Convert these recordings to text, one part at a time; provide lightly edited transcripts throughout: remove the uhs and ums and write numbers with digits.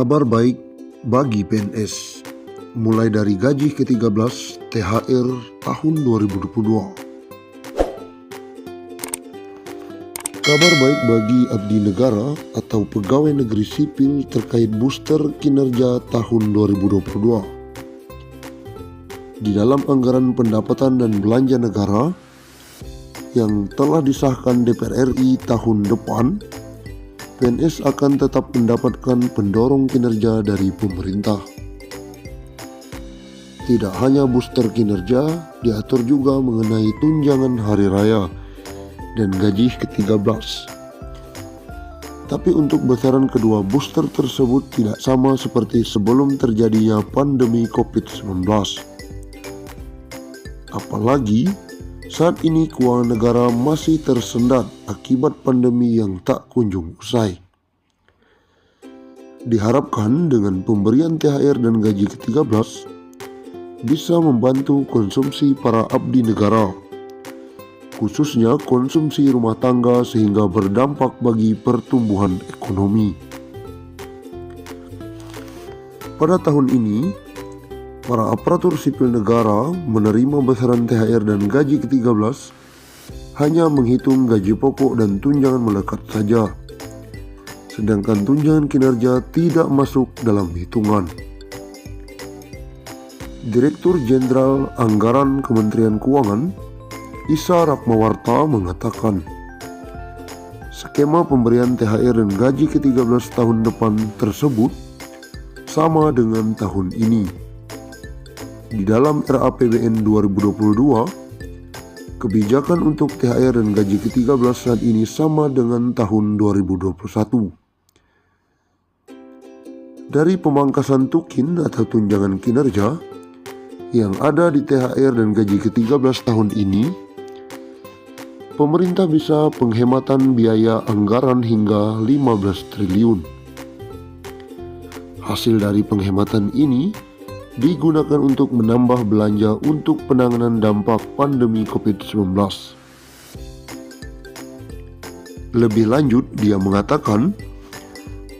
Kabar baik bagi PNS, mulai dari gaji ke-13 THR tahun 2022. Kabar baik bagi abdi negara atau pegawai negeri sipil terkait booster kinerja tahun 2022. Di dalam anggaran pendapatan dan belanja negara yang telah disahkan DPR RI tahun depan, PNS akan tetap mendapatkan pendorong kinerja dari pemerintah. Tidak hanya booster kinerja, diatur juga mengenai tunjangan hari raya dan gaji ke-13. Tapi untuk besaran kedua booster tersebut tidak sama seperti sebelum terjadinya pandemi COVID-19. Apalagi saat ini keuangan negara masih tersendat akibat pandemi yang tak kunjung usai. Diharapkan dengan pemberian THR dan gaji ke-13 bisa membantu konsumsi para abdi negara, khususnya konsumsi rumah tangga sehingga berdampak bagi pertumbuhan ekonomi. Pada tahun ini, para aparatur sipil negara menerima besaran THR dan gaji ke-13 hanya menghitung gaji pokok dan tunjangan melekat saja, sedangkan tunjangan kinerja tidak masuk dalam hitungan. Direktur Jenderal Anggaran Kementerian Keuangan, Isa Ratmawarta mengatakan, skema pemberian THR dan gaji ke-13 tahun depan tersebut sama dengan tahun ini. Di dalam RAPBN 2022, kebijakan untuk THR dan gaji ke-13 saat ini sama dengan tahun 2021. Dari pemangkasan tukin atau tunjangan kinerja yang ada di THR dan gaji ke-13 tahun ini, pemerintah bisa penghematan biaya anggaran hingga 15 triliun. Hasil dari penghematan ini digunakan untuk menambah belanja untuk penanganan dampak pandemi COVID-19. Lebih lanjut, dia mengatakan,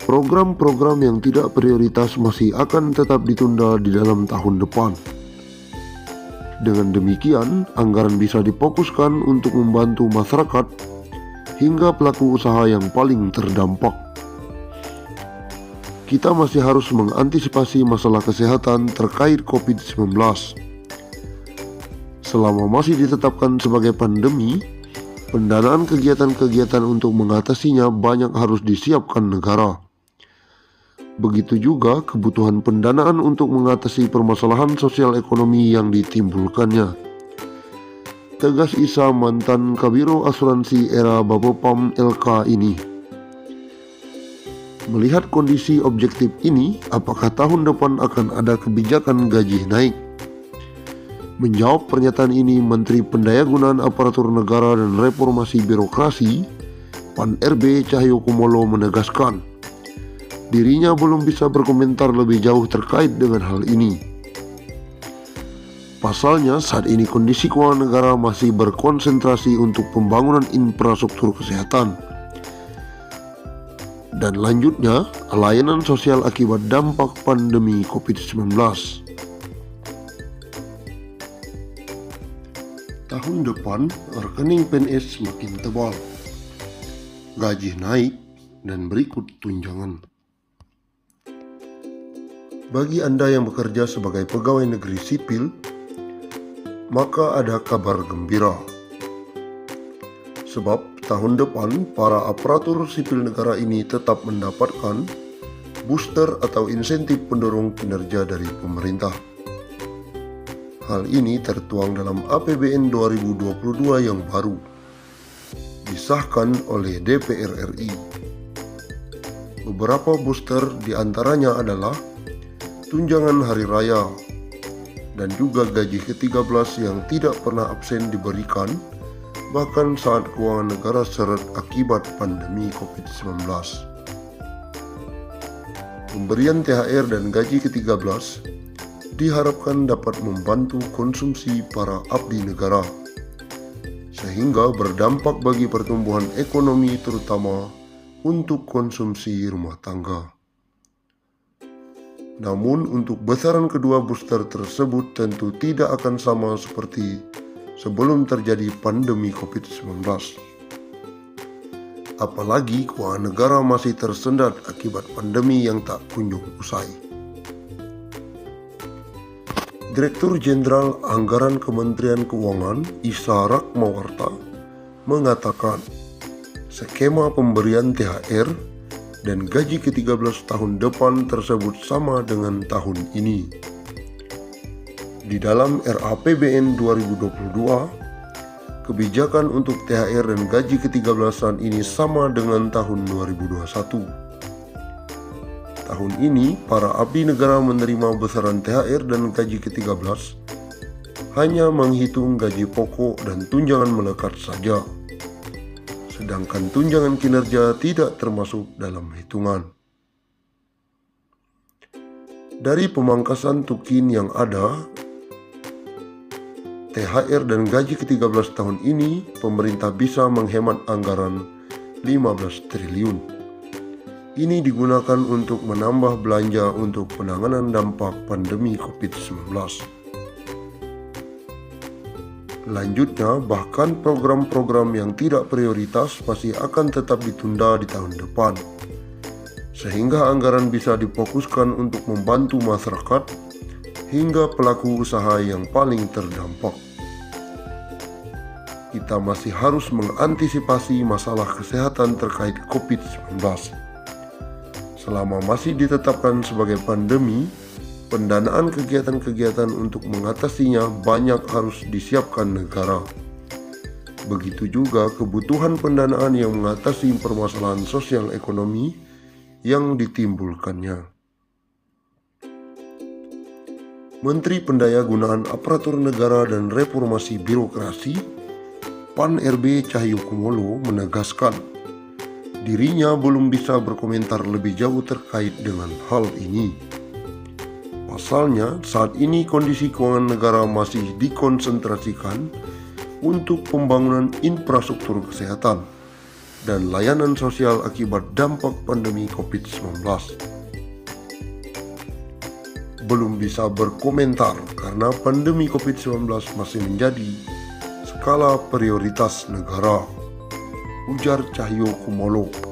program-program yang tidak prioritas masih akan tetap ditunda di dalam tahun depan. Dengan demikian, anggaran bisa difokuskan untuk membantu masyarakat hingga pelaku usaha yang paling terdampak. Kita masih harus mengantisipasi masalah kesehatan terkait COVID-19. Selama masih ditetapkan sebagai pandemi, pendanaan kegiatan-kegiatan untuk mengatasinya banyak harus disiapkan negara. Begitu juga kebutuhan pendanaan untuk mengatasi permasalahan sosial ekonomi yang ditimbulkannya. Tegas Isa, mantan Kabiro Asuransi era Bapepam LK ini. Melihat kondisi objektif ini, apakah tahun depan akan ada kebijakan gaji naik? Menjawab pernyataan ini, Menteri Pendayagunaan Aparatur Negara dan Reformasi Birokrasi PAN RB Cahyokumolo menegaskan, dirinya belum bisa berkomentar lebih jauh terkait dengan hal ini. Pasalnya, saat ini kondisi keuangan negara masih berkonsentrasi untuk pembangunan infrastruktur kesehatan. Dan lanjutnya, layanan sosial akibat dampak pandemi COVID-19. Tahun depan, rekening PNS semakin tebal, gaji naik, dan berikut tunjangan. Bagi Anda yang bekerja sebagai pegawai negeri sipil, maka ada kabar gembira. Sebab tahun depan, para aparatur sipil negara ini tetap mendapatkan booster atau insentif pendorong kinerja dari pemerintah. Hal ini tertuang dalam APBN 2022 yang baru, disahkan oleh DPR RI. Beberapa booster diantaranya adalah tunjangan hari raya dan juga gaji ke-13 yang tidak pernah absen diberikan bahkan saat keuangan negara seret akibat pandemi COVID-19. Pemberian THR dan gaji ke-13 diharapkan dapat membantu konsumsi para abdi negara, sehingga berdampak bagi pertumbuhan ekonomi terutama untuk konsumsi rumah tangga. Namun untuk besaran kedua booster tersebut tentu tidak akan sama seperti sebelum terjadi pandemi COVID-19. Apalagi keuangan negara masih tersendat akibat pandemi yang tak kunjung usai. Direktur Jenderal Anggaran Kementerian Keuangan Isa Ratmawarta mengatakan skema pemberian THR dan gaji ke-13 tahun depan tersebut sama dengan tahun ini. Di dalam RAPBN 2022, kebijakan untuk THR dan gaji ke-13-an ini sama dengan tahun 2021. Tahun ini, para abdi negara menerima besaran THR dan gaji ke-13 hanya menghitung gaji pokok dan tunjangan melekat saja. Sedangkan tunjangan kinerja tidak termasuk dalam hitungan. Dari pemangkasan tukin yang ada, THR dan gaji ke-13 tahun ini, pemerintah bisa menghemat anggaran 15 triliun. Ini digunakan untuk menambah belanja untuk penanganan dampak pandemi COVID-19. Selanjutnya, bahkan program-program yang tidak prioritas masih akan tetap ditunda di tahun depan, sehingga anggaran bisa difokuskan untuk membantu masyarakat hingga pelaku usaha yang paling terdampak. Kita masih harus mengantisipasi masalah kesehatan terkait COVID-19. Selama masih ditetapkan sebagai pandemi, pendanaan kegiatan-kegiatan untuk mengatasinya banyak harus disiapkan negara. Begitu juga kebutuhan pendanaan yang mengatasi permasalahan sosial ekonomi yang ditimbulkannya. Menteri Pendayagunaan Aparatur Negara dan Reformasi Birokrasi, PAN RB Cahyokumolo menegaskan, dirinya belum bisa berkomentar lebih jauh terkait dengan hal ini. Pasalnya, saat ini kondisi keuangan negara masih dikonsentrasikan untuk pembangunan infrastruktur kesehatan dan layanan sosial akibat dampak pandemi COVID-19. Belum bisa berkomentar karena pandemi COVID-19 masih menjadi skala prioritas negara, ujar Cahyokumolo.